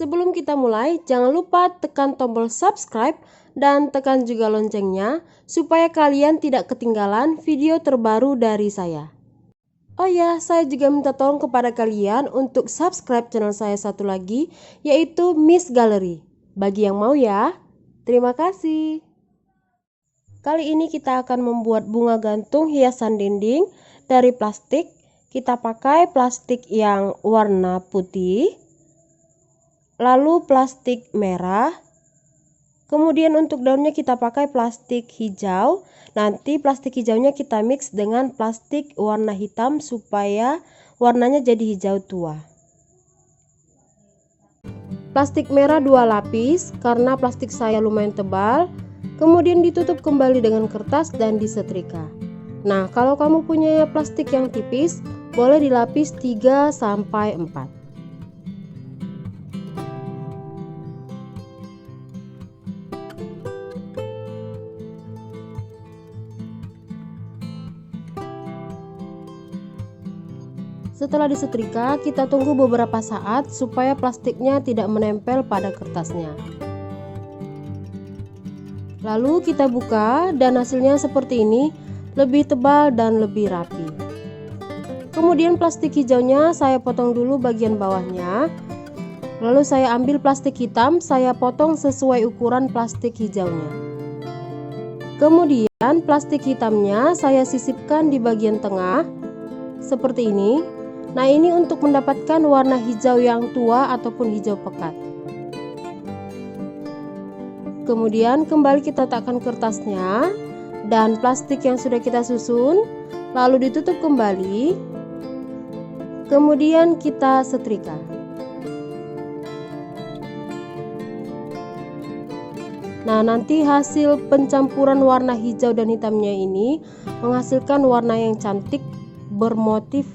Sebelum kita mulai, jangan lupa tekan tombol subscribe dan tekan juga loncengnya supaya kalian tidak ketinggalan video terbaru dari saya. Oh ya, saya juga minta tolong kepada kalian untuk subscribe channel saya satu lagi, yaitu Miss Gallery. Bagi yang mau ya, terima kasih. Kali ini kita akan membuat bunga gantung hiasan dinding dari plastik. Kita pakai plastik yang warna putih, lalu plastik merah. Kemudian untuk daunnya kita pakai plastik hijau. Nanti plastik hijaunya kita mix dengan plastik warna hitam supaya warnanya jadi hijau tua. Plastik merah 2 lapis karena plastik saya lumayan tebal. Kemudian ditutup kembali dengan kertas dan disetrika. Nah, kalau kamu punya plastik yang tipis, boleh dilapis 3 sampai 4. Setelah disetrika, kita tunggu beberapa saat supaya plastiknya tidak menempel pada kertasnya. Lalu kita buka dan hasilnya seperti ini, lebih tebal dan lebih rapi. Kemudian plastik hijaunya saya potong dulu bagian bawahnya. Lalu saya ambil plastik hitam, saya potong sesuai ukuran plastik hijaunya. Kemudian plastik hitamnya saya sisipkan di bagian tengah, seperti ini. Nah, ini untuk mendapatkan warna hijau yang tua ataupun hijau pekat. Kemudian kembali kita letakkan kertasnya dan plastik yang sudah kita susun, lalu ditutup kembali. Kemudian kita setrika. Nah, nanti hasil pencampuran warna hijau dan hitamnya ini menghasilkan warna yang cantik bermotif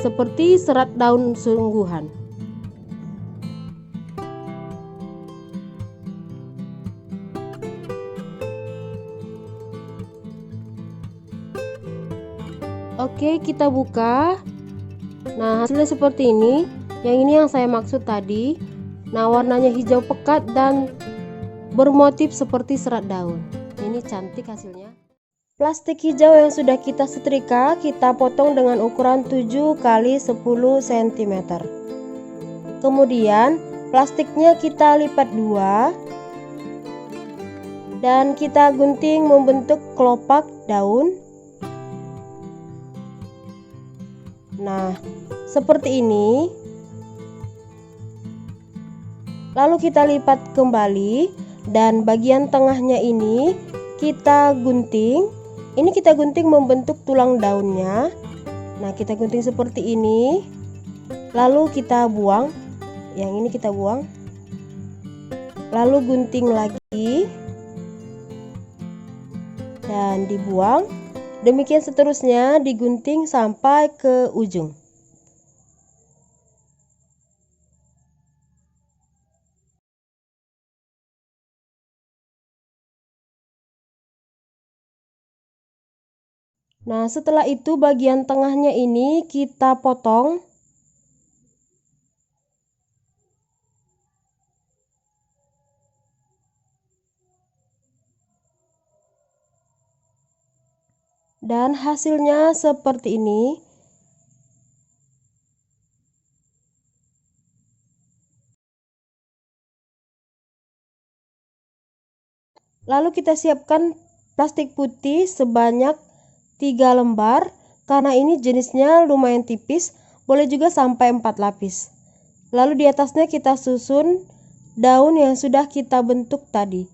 seperti serat daun sungguhan. Oke, kita buka. Nah, hasilnya seperti ini. Yang ini yang saya maksud tadi. Nah, warnanya hijau pekat dan bermotif seperti serat daun. Ini cantik hasilnya. Plastik hijau yang sudah kita setrika, kita potong dengan ukuran 7 x 10 cm. Kemudian plastiknya kita lipat 2 dan kita gunting membentuk kelopak daun. Nah, seperti ini. Lalu kita lipat kembali dan bagian tengahnya ini kita gunting. Ini kita gunting membentuk tulang daunnya. Nah, kita gunting seperti ini. Lalu kita buang. Yang ini kita buang. Lalu gunting lagi. Dan dibuang. Demikian seterusnya digunting sampai ke ujung. Nah, setelah itu bagian tengahnya ini kita potong. Dan hasilnya seperti ini. Lalu kita siapkan plastik putih sebanyak 3 lembar. Karena ini jenisnya lumayan tipis, boleh juga sampai 4 lapis. Lalu di atasnya kita susun daun yang sudah kita bentuk tadi.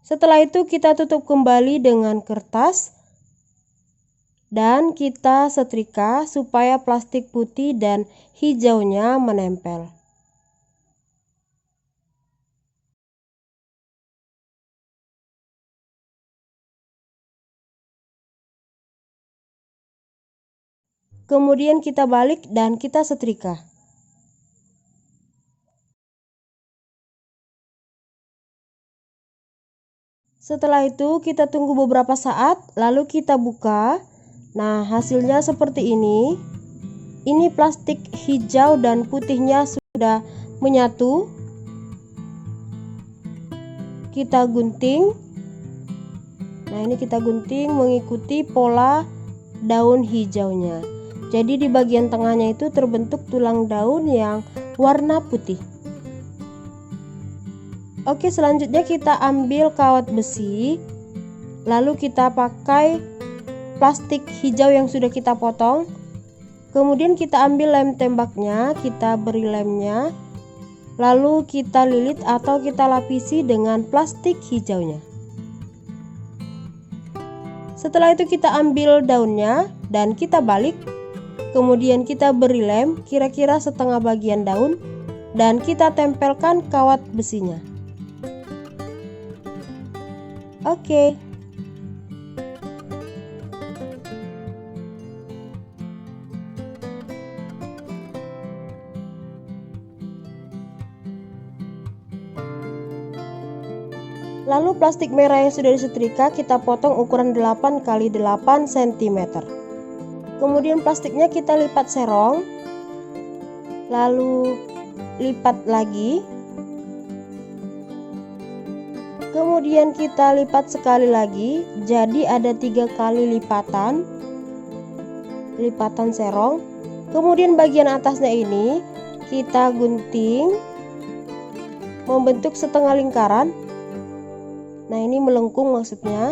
Setelah itu kita tutup kembali dengan kertas dan kita setrika supaya plastik putih dan hijaunya menempel. Kemudian kita balik dan kita setrika. Setelah itu kita tunggu beberapa saat, lalu kita buka. Nah, hasilnya seperti ini. ini plastik hijau dan putihnya sudah menyatu. Kita gunting. Nah, ini kita gunting mengikuti pola daun hijaunya. Jadi di bagian tengahnya itu terbentuk tulang daun yang warna putih. Oke, selanjutnya kita ambil kawat besi. Lalu kita pakai plastik hijau yang sudah kita potong. Kemudian kita ambil lem tembaknya, kita beri lemnya. Lalu kita lilit atau kita lapisi dengan plastik hijaunya. Setelah itu kita ambil daunnya dan kita balik. Kemudian kita beri lem kira-kira setengah bagian daun dan kita tempelkan kawat besinya. Oke. Lalu plastik merah yang sudah disetrika kita potong ukuran 8 x 8 cm. Kemudian plastiknya kita lipat serong. Lalu lipat lagi. Kemudian kita lipat sekali lagi, jadi ada 3 kali lipatan serong. Kemudian bagian atasnya ini kita gunting membentuk setengah lingkaran. Nah, ini melengkung maksudnya.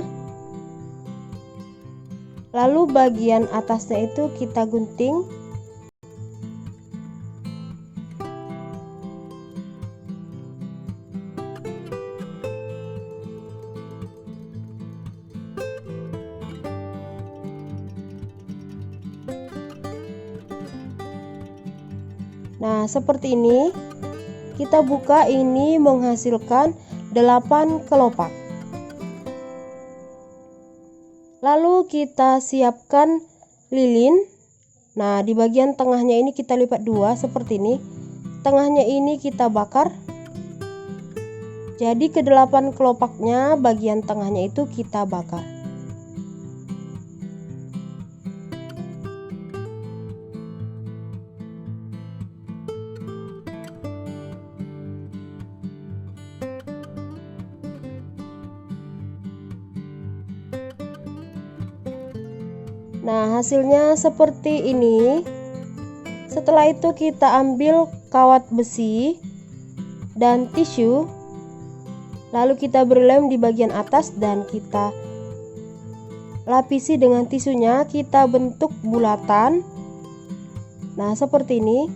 Lalu bagian atasnya itu kita gunting. Nah, seperti ini. Kita buka, ini menghasilkan 8 kelopak. Lalu kita siapkan lilin. Nah, di bagian tengahnya ini kita lipat 2 seperti ini. Tengahnya ini kita bakar. Jadi ke-8 kelopaknya bagian tengahnya itu kita bakar. Nah, hasilnya seperti ini. Setelah itu kita ambil kawat besi dan tisu. Lalu kita beri lem di bagian atas dan kita lapisi dengan tisunya. Kita bentuk bulatan. Nah, seperti ini.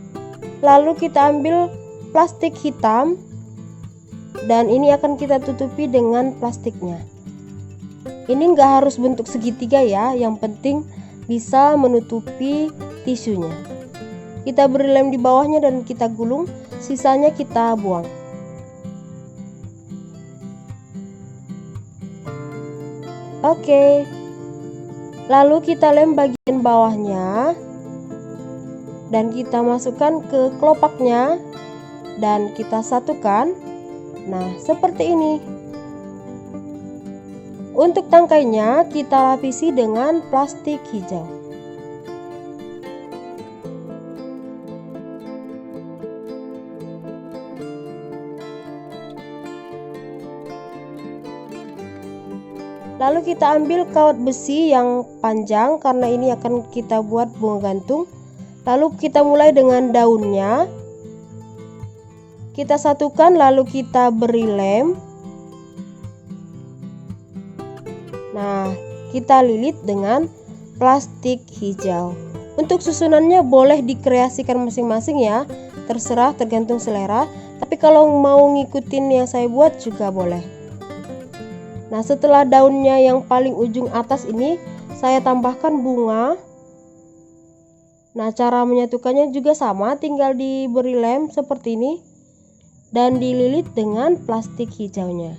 Lalu kita ambil plastik hitam dan ini akan kita tutupi dengan plastiknya. Ini enggak harus bentuk segitiga ya, yang penting bisa menutupi tisunya. Kita beri lem di bawahnya dan kita gulung, sisanya kita buang. Oke. Lalu kita lem bagian bawahnya dan kita masukkan ke kelopaknya dan kita satukan. Nah, seperti ini. Untuk tangkainya kita lapisi dengan plastik hijau. Lalu kita ambil kawat besi yang panjang karena ini akan kita buat bunga gantung. Lalu kita mulai dengan daunnya. Kita satukan lalu kita beri lem. Nah, kita lilit dengan plastik hijau. Untuk susunannya boleh dikreasikan masing-masing ya, terserah tergantung selera. Tapi kalau mau ngikutin yang saya buat juga boleh. Nah, setelah daunnya yang paling ujung atas ini saya tambahkan bunga. Nah, cara menyatukannya juga sama, tinggal diberi lem seperti ini dan dililit dengan plastik hijaunya.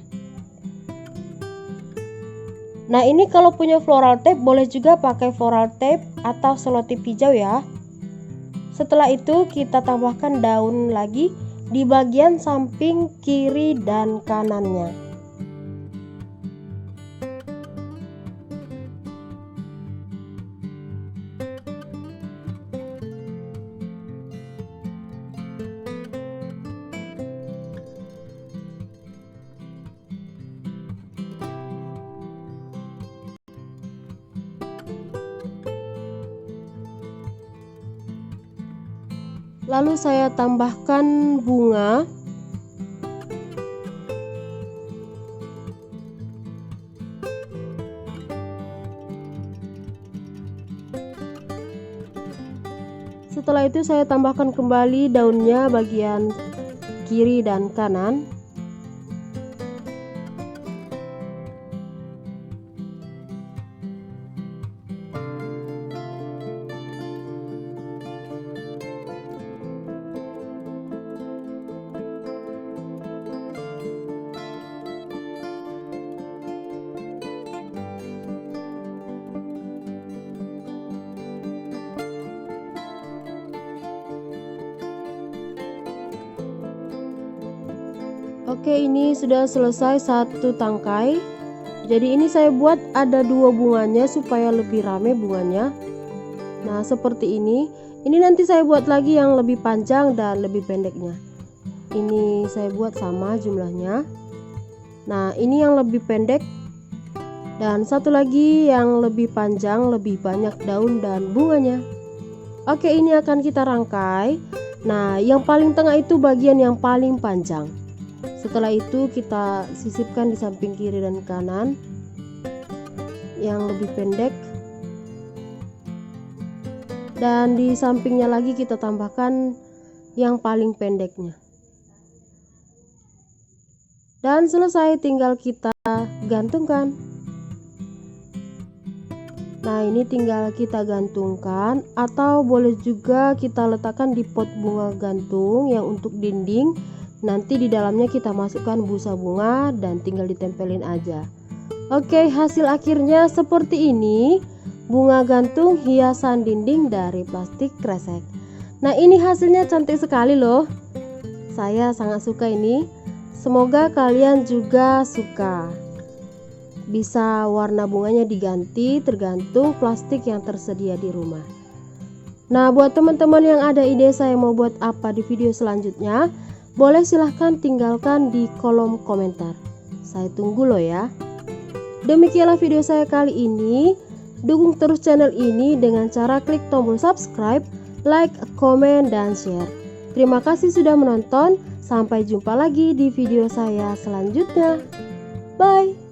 Nah, ini kalau punya floral tape boleh juga pakai floral tape atau selotip hijau ya. Setelah itu kita tambahkan daun lagi di bagian samping kiri dan kanannya. Lalu saya tambahkan bunga. Setelah itu saya tambahkan kembali daunnya bagian kiri dan kanan. Oke, ini sudah selesai satu tangkai. Jadi ini saya buat ada 2 bunganya supaya lebih rame bunganya. Nah, seperti ini. Ini nanti saya buat lagi yang lebih panjang dan lebih pendeknya. Ini saya buat sama jumlahnya. Nah, ini yang lebih pendek. Dan satu lagi yang lebih panjang, lebih banyak daun dan bunganya. Oke, ini akan kita rangkai. Nah, yang paling tengah itu bagian yang paling panjang. Setelah itu kita sisipkan di samping kiri dan kanan yang lebih pendek, dan di sampingnya lagi kita tambahkan yang paling pendeknya. Dan selesai, tinggal kita gantungkan. Nah, ini tinggal kita gantungkan, atau boleh juga kita letakkan di pot bunga gantung yang untuk dinding. Nanti di dalamnya kita masukkan busa bunga dan tinggal ditempelin aja. Oke, hasil akhirnya seperti ini. Bunga gantung hiasan dinding dari plastik kresek. Nah, ini hasilnya cantik sekali loh. Saya sangat suka ini. Semoga kalian juga suka. Bisa warna bunganya diganti tergantung plastik yang tersedia di rumah. Nah, buat teman-teman yang ada ide saya mau buat apa di video selanjutnya, boleh silahkan tinggalkan di kolom komentar. Saya tunggu loh ya. Demikianlah video saya kali ini. Dukung terus channel ini dengan cara klik tombol subscribe, like, komen, dan share. Terima kasih sudah menonton. Sampai jumpa lagi di video saya selanjutnya. Bye.